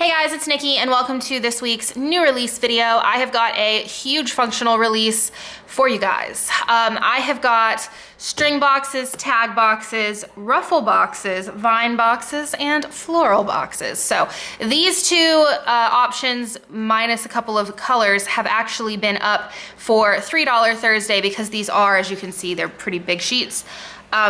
Hey guys, it's Nikki and welcome to this week's new release video. I have got a huge functional release for you guys. I have got string boxes, tag boxes, ruffle boxes, vine boxes, and floral boxes. So these two options minus a couple of colors have actually been up for $3 Thursday because these are, as you can see, they're pretty big sheets.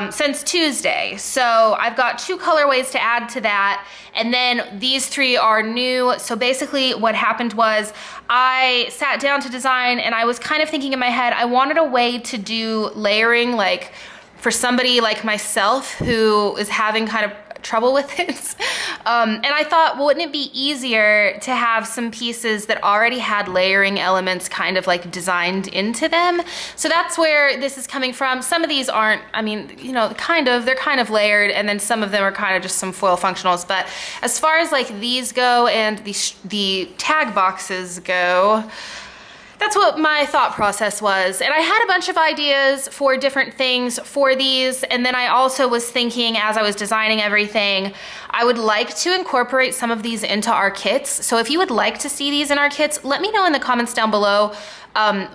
Since Tuesday. So I've got two colorways to add to that. And then these three are new. So basically what happened was I sat down to design and I was kind of thinking in my head, I wanted a way to do layering, like for somebody like myself who is having kind of trouble with it. And I thought, well, wouldn't it be easier to have some pieces that already had layering elements kind of like designed into them? So that's where this is coming from. Some of these aren't, I mean, you know, they're kind of layered, and then some of them are kind of just some foil functionals. But as far as like these go and the tag boxes go, that's what my thought process was. And I had a bunch of ideas for different things for these. And then I also was thinking as I was designing everything, I would like to incorporate some of these into our kits. So if you would like to see these in our kits, let me know in the comments down below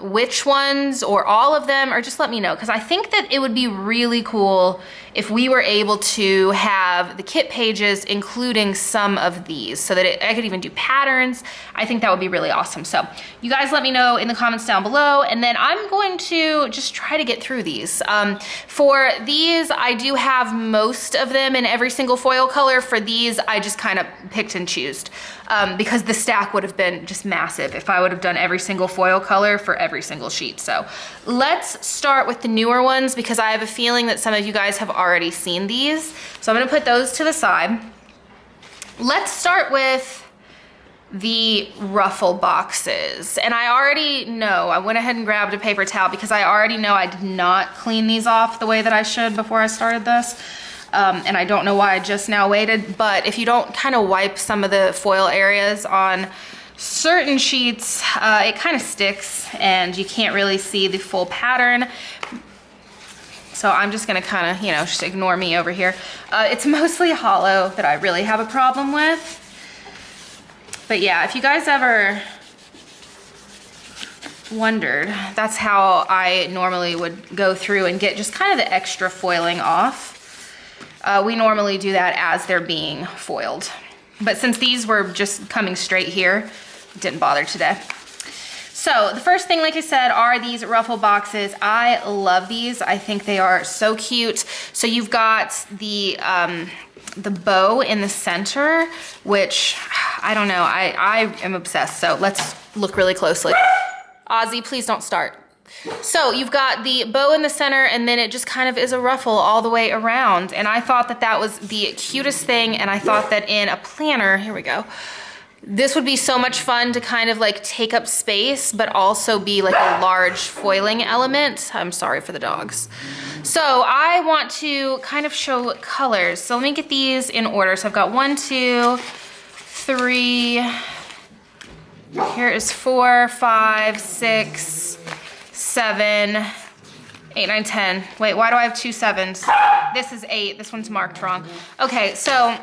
which ones or all of them, or just let me know. Because I think that it would be really cool if we were able to have the kit pages including some of these so that I could even do patterns. I think that would be really awesome. So you guys let me know in the comments down below, and then I'm going to just try to get through these. For these, I do have most of them in every single foil color. For these, I just kind of picked and chose because the stack would have been just massive if I would have done every single foil color for every single sheet. So let's start with the newer ones because I have a feeling that some of you guys have already seen these. So I'm gonna put those to the side. Let's start with the ruffle boxes. And I already know, I went ahead and grabbed a paper towel because I already know I did not clean these off the way that I should before I started this. And I don't know why I just now waited, but if you don't kind of wipe some of the foil areas on certain sheets, it kind of sticks and you can't really see the full pattern. So I'm just gonna kind of, you know, just ignore me over here. It's mostly hollow that I really have a problem with. But yeah, if you guys ever wondered, that's how I normally would go through and get just kind of the extra foiling off. We normally do that as they're being foiled. But since these were just coming straight here, didn't bother today. So the first thing, like I said, are these ruffle boxes. I love these. I think they are so cute. So you've got the bow in the center, which I don't know, I am obsessed. So let's look really closely. Ozzy, please don't start. So you've got the bow in the center, and then it just kind of is a ruffle all the way around. And I thought that that was the cutest thing. And I thought that in a planner, here we go, this would be so much fun to kind of like take up space, but also be like a large foiling element. I'm sorry for the dogs. So I want to kind of show colors. So let me get these in order. So I've got 1, 2, 3, here is 4, 5, 6, 7, 8, 9, 10. Wait, why do I have 2 7s? This is 8, this one's marked wrong. Okay, so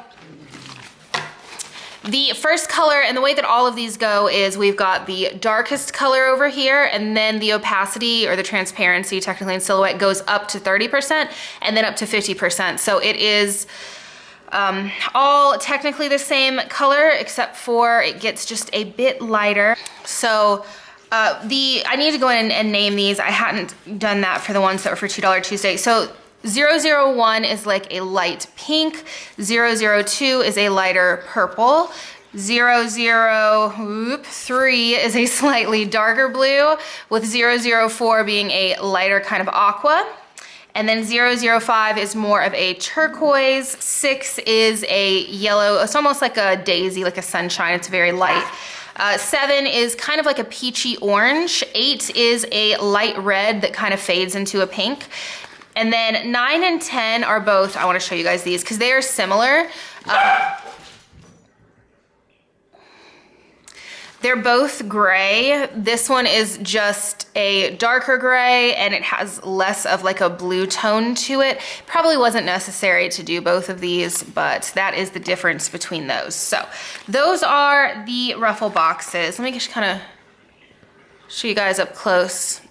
the first color, and the way that all of these go is we've got the darkest color over here, and then the opacity or the transparency technically in silhouette goes up to 30% and then up to 50%. So it is all technically the same color except for it gets just a bit lighter. So I need to go in and name these. I hadn't done that for the ones that were for $2 Tuesday. So 001 is like a light pink, 002 is a lighter purple, 003 is a slightly darker blue, with 004 being a lighter kind of aqua. And then 005 is more of a turquoise, 6 is a yellow, it's almost like a daisy, like a sunshine, it's very light. 7 is kind of like a peachy orange, 8 is a light red that kind of fades into a pink. And then 9 and 10 are both, I wanna show you guys these because they are similar. They're both gray. This one is just a darker gray and it has less of like a blue tone to it. Probably wasn't necessary to do both of these, but that is the difference between those. So those are the Ruffle Boxes. Let me just kind of show you guys up close.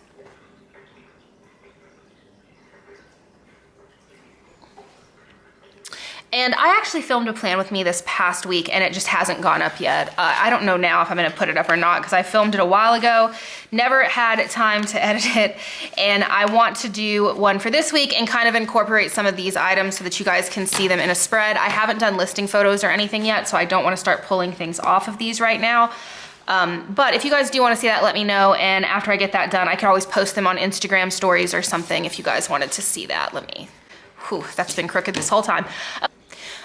And I actually filmed a plan with me this past week and it just hasn't gone up yet. I don't know now if I'm gonna put it up or not because I filmed it a while ago, never had time to edit it, and I want to do one for this week and kind of incorporate some of these items so that you guys can see them in a spread. I haven't done listing photos or anything yet, so I don't wanna start pulling things off of these right now. But if you guys do wanna see that, let me know, and after I get that done, I can always post them on Instagram stories or something if you guys wanted to see that. Whew, that's been crooked this whole time.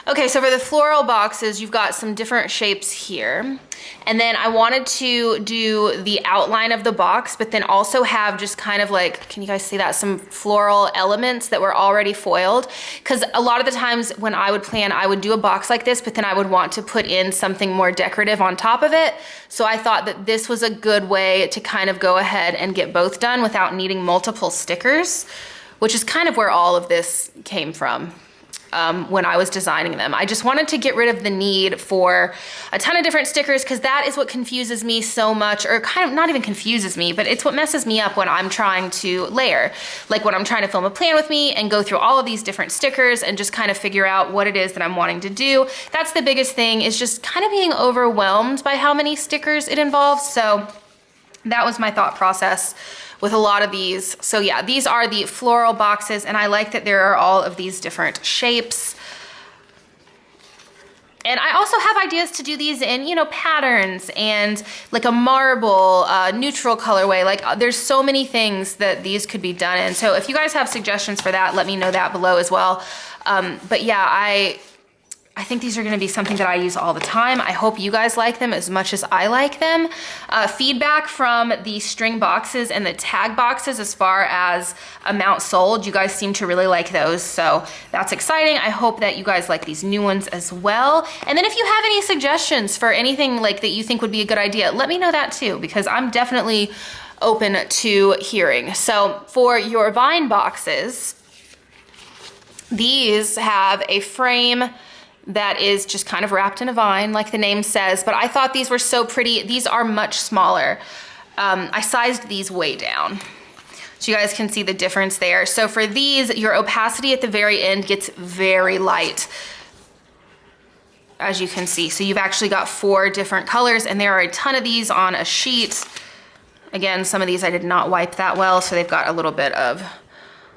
Okay, so for the floral boxes, you've got some different shapes here. And then I wanted to do the outline of the box, but then also have just kind of like, can you guys see that? Some floral elements that were already foiled. Because a lot of the times when I would plan, I would do a box like this, but then I would want to put in something more decorative on top of it. So I thought that this was a good way to kind of go ahead and get both done without needing multiple stickers, which is kind of where all of this came from. When I was designing them. I just wanted to get rid of the need for a ton of different stickers because that is what confuses me so much, or kind of not even confuses me, but it's what messes me up when I'm trying to layer. Like when I'm trying to film a plan with me and go through all of these different stickers and just kind of figure out what it is that I'm wanting to do. That's the biggest thing, is just kind of being overwhelmed by how many stickers it involves. So that was my thought process with a lot of these. So yeah, these are the floral boxes, and I like that there are all of these different shapes. And I also have ideas to do these in, you know, patterns and like a marble, neutral colorway. Like there's so many things that these could be done in. So if you guys have suggestions for that, let me know that below as well. But yeah, I think these are gonna be something that I use all the time. I hope you guys like them as much as I like them. Feedback from the string boxes and the tag boxes as far as amount sold, you guys seem to really like those, so that's exciting. I hope that you guys like these new ones as well. And then if you have any suggestions for anything like that you think would be a good idea, let me know that too, because I'm definitely open to hearing. So for your vine boxes, these have a frame that is just kind of wrapped in a vine like the name says, but I thought these were so pretty. These are much smaller. I sized these way down so you guys can see the difference there. So for these, your opacity at the very end gets very light, as you can see. So you've actually got 4 different colors, and there are a ton of these on a sheet. Again, some of these I did not wipe that well, so they've got a little bit of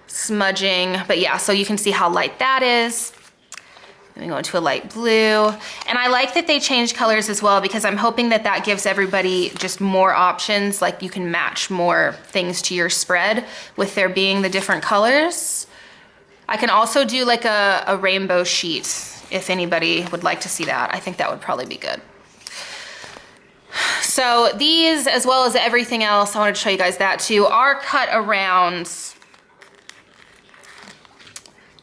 smudging, but yeah, so you can see how light that is. Then we go into a light blue. And I like that they changed colors as well, because I'm hoping that that gives everybody just more options. Like you can match more things to your spread with there being the different colors. I can also do like a rainbow sheet if anybody would like to see that. I think that would probably be good. So these, as well as everything else, I wanted to show you guys that too, are cut around.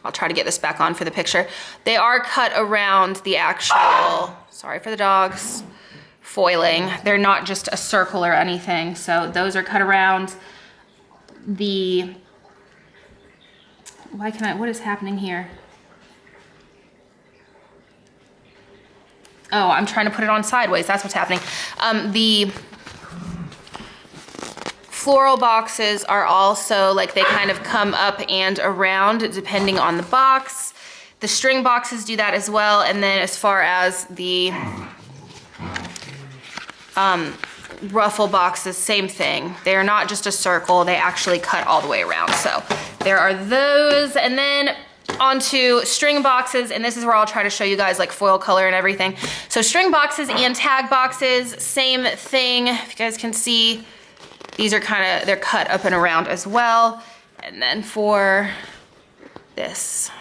I'll try to get this back on for the picture. They are cut around the actual, sorry for the dogs, foiling. They're not just a circle or anything. So those are cut around the, what is happening here? Oh, I'm trying to put it on sideways. That's what's happening. The floral boxes are also like they kind of come up and around depending on the box. The string boxes do that as well. And then as far as the ruffle boxes, same thing. They're not just a circle, they actually cut all the way around. So there are those. And then onto string boxes, and this is where I'll try to show you guys like foil color and everything. So string boxes and tag boxes, same thing. If you guys can see, these are they're cut up and around as well. And then for this,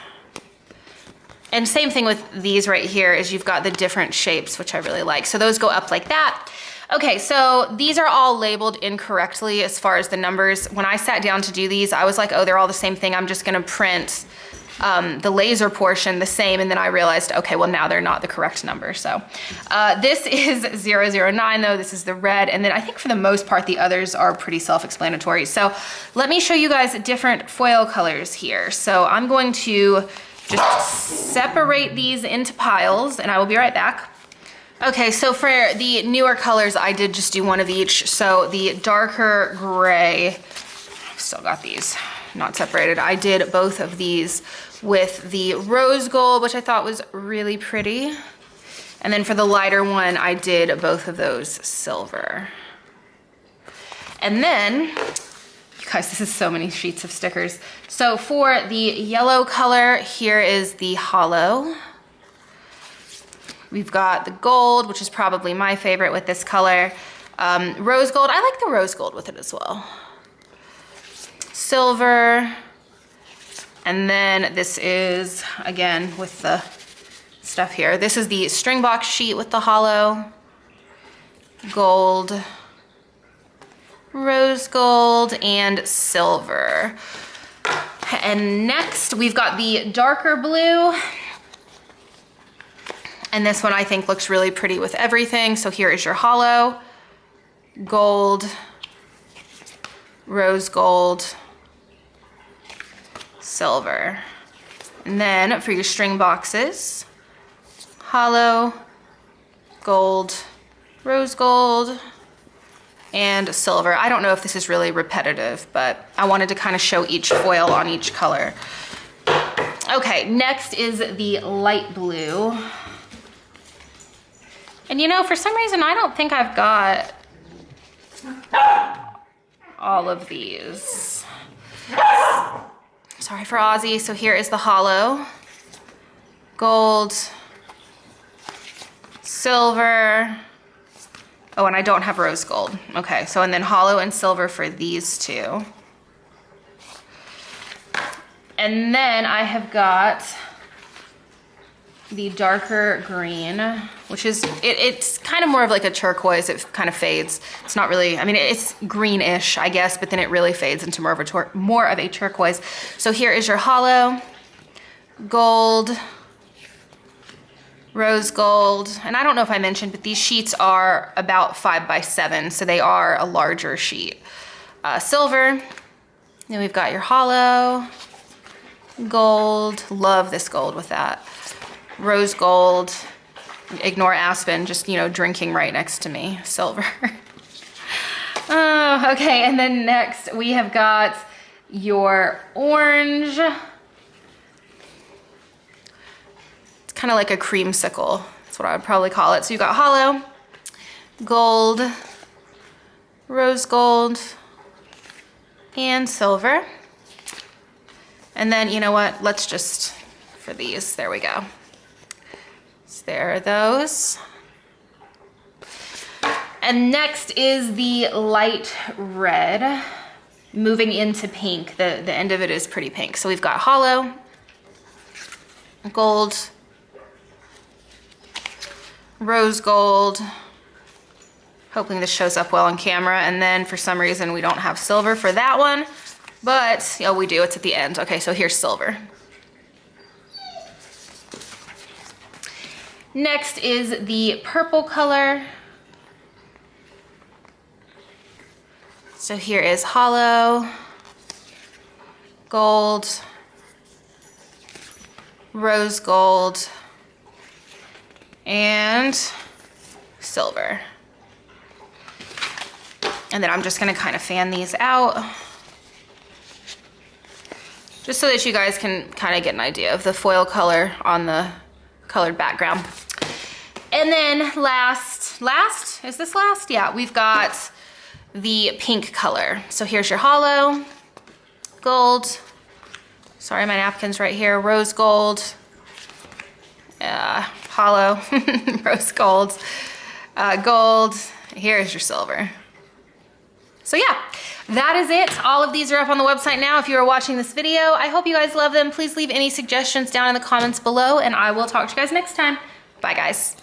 and same thing with these right here, is you've got the different shapes, which I really like. So those go up like that. Okay, so these are all labeled incorrectly as far as the numbers. When I sat down to do these, I was like, oh, they're all the same thing. I'm just gonna print the laser portion the same, and then I realized, okay, well now they're not the correct number. So this is 009 though, this is the red, and then I think for the most part the others are pretty self-explanatory. So let me show you guys different foil colors here. So I'm going to just separate these into piles, and I will be right back. Okay, so for the newer colors, I did just do one of each. So the darker gray, I've still got these not separated. I did both of these with the rose gold, which I thought was really pretty. And then for the lighter one, I did both of those silver. And then, you guys, this is so many sheets of stickers. So for the yellow color, here is the hollow. We've got the gold, which is probably my favorite with this color. Rose gold, I like the rose gold with it as well. Silver, and then this is, again, with the stuff here. This is the string box sheet with the hollow. Gold, rose gold, and silver. And next, we've got the darker blue. And this one I think looks really pretty with everything. So here is your hollow, gold, rose gold, silver. And then for your string boxes, hollow, gold, rose gold, and silver. I don't know if this is really repetitive, but I wanted to kind of show each foil on each color. Okay, next is the light blue. And you know, for some reason, I don't think I've got all of these. Sorry for Ozzy. So here is the hollow, gold, silver. Oh, and I don't have rose gold. Okay, so and then hollow and silver for these two. And then I have got the darker green, which is, it's kind of more of like a turquoise. It kind of fades. It's not really, I mean, it's greenish, I guess, but then it really fades into more of a turquoise. So here is your hollow, gold, rose gold, and I don't know if I mentioned, but these sheets are about 5 by 7, so they are a larger sheet. Silver, then we've got your hollow, gold, love this gold with that. Rose gold, ignore Aspen, just, you know, drinking right next to me, silver. Oh, okay, and then next we have got your orange. It's kind of like a creamsicle, that's what I would probably call it. So you've got hollow, gold, rose gold, and silver. And then, you know what, let's just, for these, there we go. There are those. And next is the light red moving into pink. The end of it is pretty pink. So we've got hollow, gold, rose gold. Hoping this shows up well on camera. And then for some reason we don't have silver for that one, but oh, we do, it's at the end. Okay, so here's silver. Next is the purple color. So here is hollow, gold, rose gold, and silver. And then I'm just gonna kind of fan these out, just so that you guys can kind of get an idea of the foil color on the colored background. And then last, is this last? Yeah, we've got the pink color. So here's your hollow, gold, sorry, my napkin's right here, rose gold, hollow, rose gold, gold, here's your silver. So yeah, that is it. All of these are up on the website now if you are watching this video. I hope you guys love them. Please leave any suggestions down in the comments below, and I will talk to you guys next time. Bye, guys.